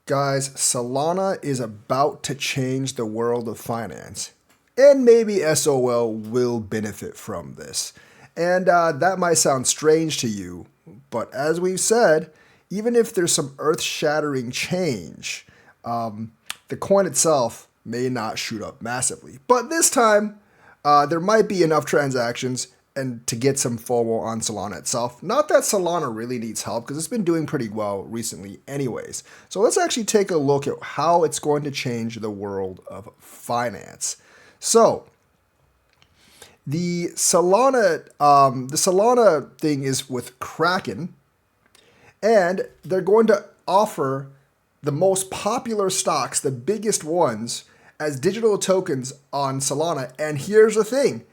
Guys, Solana is about to change the world of finance, and maybe SOL will benefit from this. And that might sound strange to you, but as we've said, even if there's some earth shattering change, the coin itself may not shoot up massively. But this time, there might be enough transactions and to get some FOMO on Solana itself. Not that Solana really needs help because it's been doing pretty well recently anyways. So let's actually take a look at how it's going to change the world of finance. So the Solana thing is with Kraken, and they're going to offer the most popular stocks, the biggest ones, as digital tokens on Solana. And here's the thing.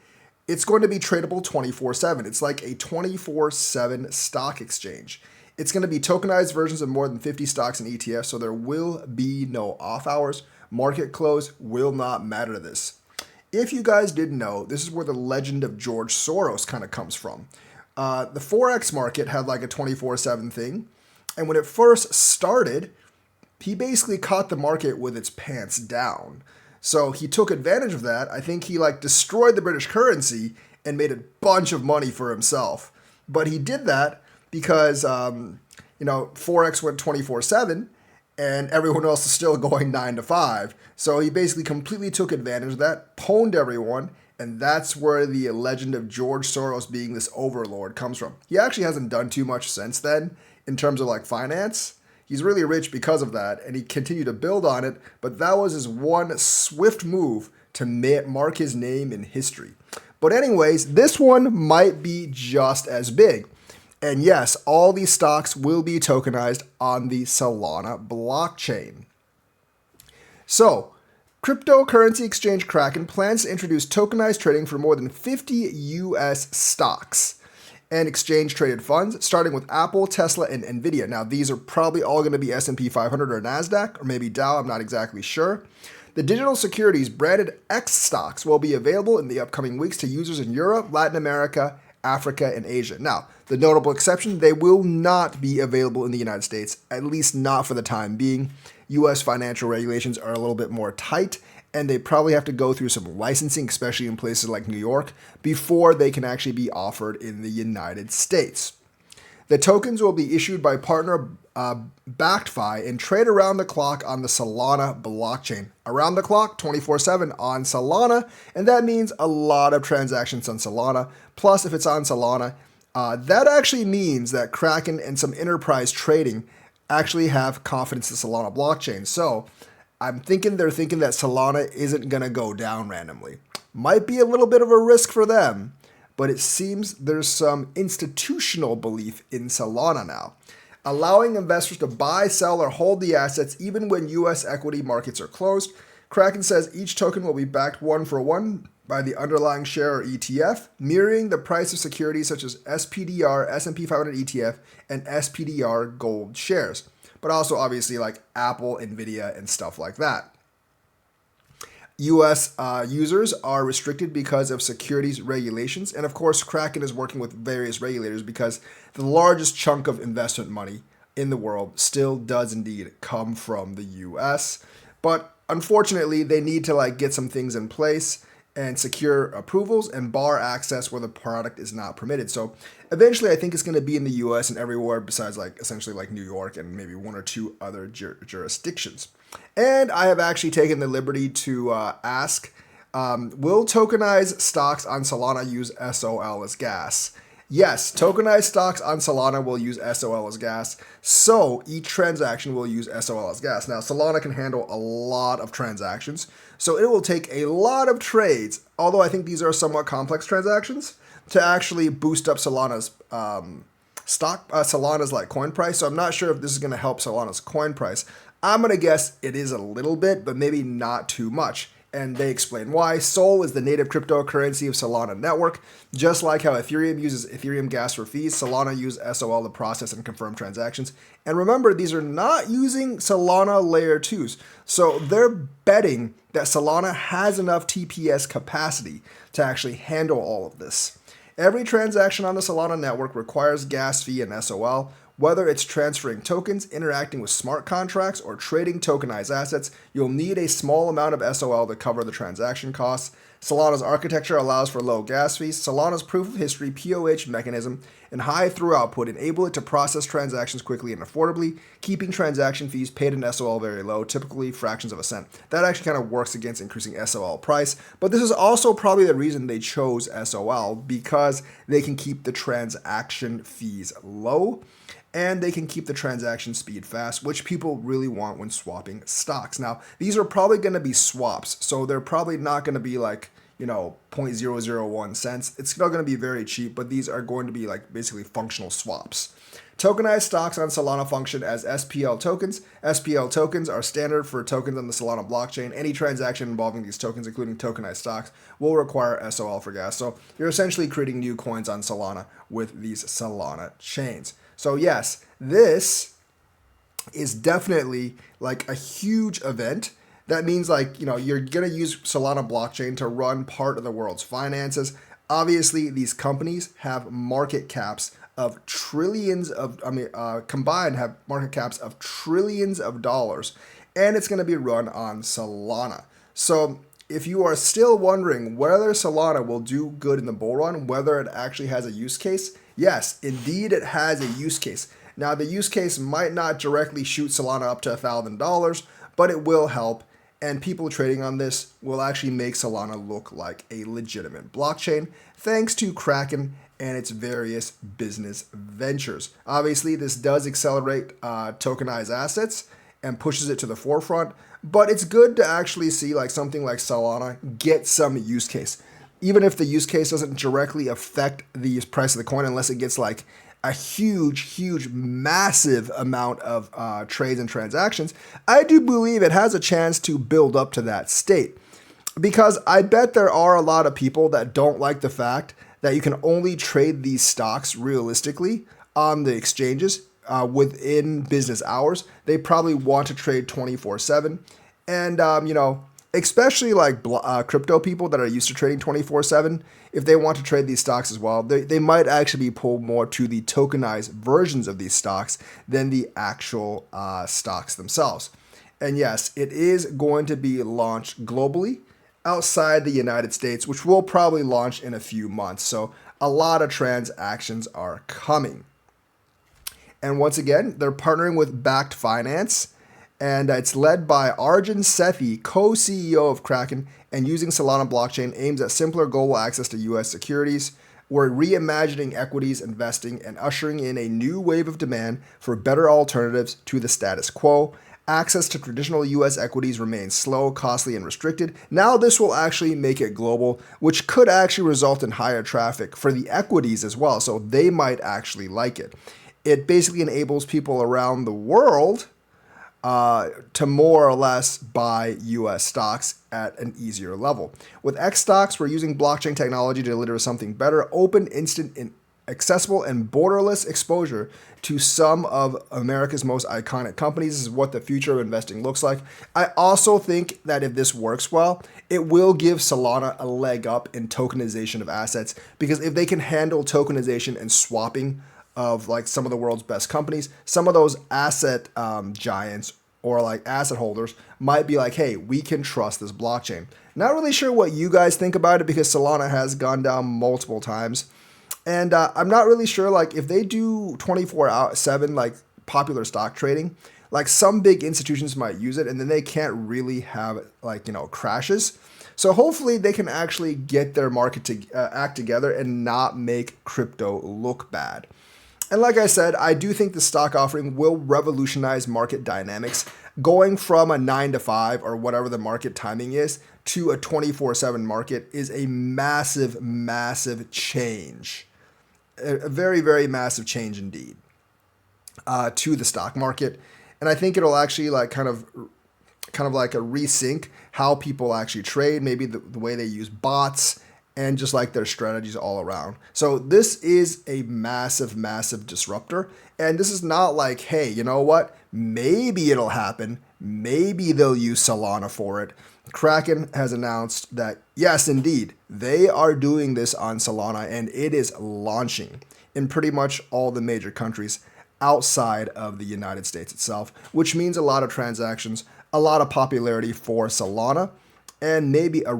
It's going to be tradable 24/7. It's like a 24/7 stock exchange. It's going to be tokenized versions of more than 50 stocks and ETFs, so there will be no off hours. Market close will not matter to this. If you guys didn't know, this is where the legend of George Soros kind of comes from. The Forex market had like a 24/7 thing, and when it first started, he basically caught the market with its pants down. So he took advantage of that. I think he destroyed the British currency and made a bunch of money for himself. But he did that because Forex went 24/7 and everyone else is still going 9 to 5. So he basically completely took advantage of that, pwned everyone, and that's where the legend of George Soros being this overlord comes from. He actually hasn't done too much since then in terms of finance. He's really rich because of that, and he continued to build on it, but that was his one swift move to mark his name in history. But anyways, this one might be just as big. And yes, all these stocks will be tokenized on the Solana blockchain. So, cryptocurrency exchange Kraken plans to introduce tokenized trading for more than 50 US stocks and exchange traded funds, starting with Apple, Tesla, and Nvidia. Now, these are probably all going to be S&P 500 or NASDAQ, or maybe Dow, I'm not exactly sure. The digital securities branded X stocks will be available in the upcoming weeks to users in Europe, Latin America, Africa, and Asia. Now, the notable exception, they will not be available in the United States, at least not for the time being. US financial regulations are a little bit more tight, and they probably have to go through some licensing, especially in places like New York, before they can actually be offered in the United States. The tokens will be issued by partner BactFi and trade around the clock on the Solana blockchain. Around the clock, 24/7 on Solana, and that means a lot of transactions on Solana. Plus, if it's on Solana, that actually means that Kraken and some enterprise trading actually have confidence in the Solana blockchain. So I'm thinking they're thinking that Solana isn't going to go down randomly. Might be a little bit of a risk for them, but it seems there's some institutional belief in Solana now, allowing investors to buy, sell, or hold the assets even when US equity markets are closed. Kraken says each token will be backed one for one by the underlying share or ETF, mirroring the price of securities such as SPDR, S&P 500 ETF, and SPDR gold shares, but also obviously like Apple, Nvidia, and stuff like that. US users are restricted because of securities regulations, and of course, Kraken is working with various regulators because the largest chunk of investment money in the world still does indeed come from the US. But unfortunately, they need to get some things in place and secure approvals and bar access where the product is not permitted. So eventually I think it's going to be in the US and everywhere besides essentially New York and maybe one or two other jurisdictions. And I have actually taken the liberty to ask, will tokenized stocks on Solana use SOL as gas? Yes, tokenized stocks on Solana will use SOL as gas, so each transaction will use SOL as gas. Now, Solana can handle a lot of transactions, so it will take a lot of trades, although I think these are somewhat complex transactions, to actually boost up Solana's Solana's coin price. So I'm not sure if this is going to help Solana's coin price. I'm going to guess it is a little bit, but maybe not too much. And they explain why. Sol is the native cryptocurrency of Solana network. Just like how Ethereum uses Ethereum gas for fees, Solana uses SOL to process and confirm transactions. And remember, these are not using Solana layer 2s. So they're betting that Solana has enough TPS capacity to actually handle all of this. Every transaction on the Solana network requires gas fee and SOL, Whether it's transferring tokens, interacting with smart contracts, or trading tokenized assets, you'll need a small amount of SOL to cover the transaction costs. Solana's architecture allows for low gas fees. Solana's proof of history POH mechanism and high through output enable it to process transactions quickly and affordably, keeping transaction fees paid in SOL very low, typically fractions of a cent. That actually kind of works against increasing SOL price, but this is also probably the reason they chose SOL, because they can keep the transaction fees low and they can keep the transaction speed fast, which people really want when swapping stocks. Now, these are probably going to be swaps, so they're probably not going to be like, 0.001 cents. It's still going to be very cheap, but these are going to be like basically functional swaps. Tokenized stocks on Solana function as SPL tokens. SPL tokens are standard for tokens on the Solana blockchain. Any transaction involving these tokens, including tokenized stocks, will require SOL for gas. So you're essentially creating new coins on Solana with these Solana chains. So yes, this is definitely like a huge event. That means you're going to use Solana blockchain to run part of the world's finances. Obviously, these companies have market caps of trillions of, combined have market caps of trillions of dollars, and it's going to be run on Solana. So if you are still wondering whether Solana will do good in the bull run, whether it actually has a use case, yes, indeed it has a use case. Now, the use case might not directly shoot Solana up to $1,000, but it will help, and people trading on this will actually make Solana look like a legitimate blockchain, thanks to Kraken and its various business ventures. Obviously, this does accelerate tokenized assets and pushes it to the forefront, but it's good to actually see something like Solana get some use case. Even if the use case doesn't directly affect the price of the coin, unless it gets a huge, massive amount of trades and transactions, I do believe it has a chance to build up to that state. Because I bet there are a lot of people that don't like the fact that you can only trade these stocks realistically on the exchanges within business hours. They probably want to trade 24/7. And, especially crypto people that are used to trading 24/7, if they want to trade these stocks as well, they might actually be pulled more to the tokenized versions of these stocks than the actual stocks themselves. And yes, it is going to be launched globally outside the United States, which will probably launch in a few months. So a lot of transactions are coming. And once again, they're partnering with Backed Finance, and it's led by Arjun Sethi, co-CEO of Kraken, and using Solana blockchain aims at simpler global access to U.S. securities. We're reimagining equities investing and ushering in a new wave of demand for better alternatives to the status quo. Access to traditional U.S. equities remains slow, costly, and restricted. Now this will actually make it global, which could actually result in higher traffic for the equities as well, so they might actually like it. It basically enables people around the world to more or less buy U.S. stocks at an easier level. With X stocks, we're using blockchain technology to deliver something better, open, instant, and accessible, and borderless exposure to some of America's most iconic companies. This is what the future of investing looks like. I also think that if this works well, it will give Solana a leg up in tokenization of assets, because if they can handle tokenization and swapping of some of the world's best companies, some of those asset giants or asset holders might be hey, we can trust this blockchain. Not really sure what you guys think about it, because Solana has gone down multiple times. And I'm not really sure if they do 24/7 popular stock trading, some big institutions might use it, and then they can't really have crashes. So hopefully they can actually get their market to act together and not make crypto look bad. And like I said, I do think the stock offering will revolutionize market dynamics, going from a 9 to 5 or whatever the market timing is to a 24/7 market is a massive change. A very, very massive change indeed to the stock market. And I think it'll actually kind of like a resync how people actually trade, maybe the way they use bots, and just their strategies all around. So this is a massive disruptor. And this is not hey, you know what? Maybe it'll happen. Maybe they'll use Solana for it. Kraken has announced that, yes, indeed, they are doing this on Solana, and it is launching in pretty much all the major countries. outside of the United States itself, which means a lot of transactions, a lot of popularity for Solana, and maybe a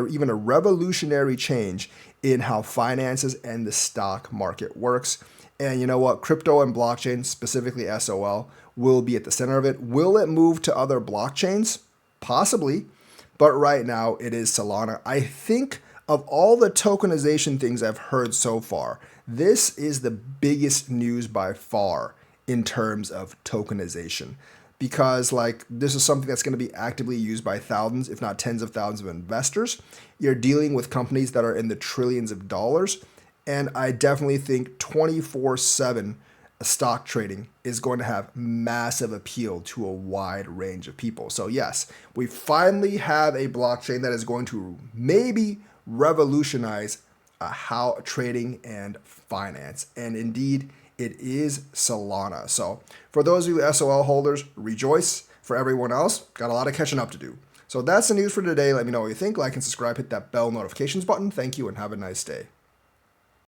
even a revolutionary change in how finances and the stock market works. And you know what? Crypto and blockchain, specifically SOL, will be at the center of it. Will it move to other blockchains? Possibly. But right now, it is Solana. I think of all the tokenization things I've heard so far, this is the biggest news by far in terms of tokenization. Because this is something that's going to be actively used by thousands, if not tens of thousands of investors. You're dealing with companies that are in the trillions of dollars. And I definitely think 24/7 stock trading is going to have massive appeal to a wide range of people. So yes, we finally have a blockchain that is going to maybe revolutionize how trading and finance. And indeed, it is Solana. So for those of you SOL holders, rejoice. For everyone else, got a lot of catching up to do. So that's the news for today. Let me know what you think. Like and subscribe. Hit that bell notifications button. Thank you and have a nice day.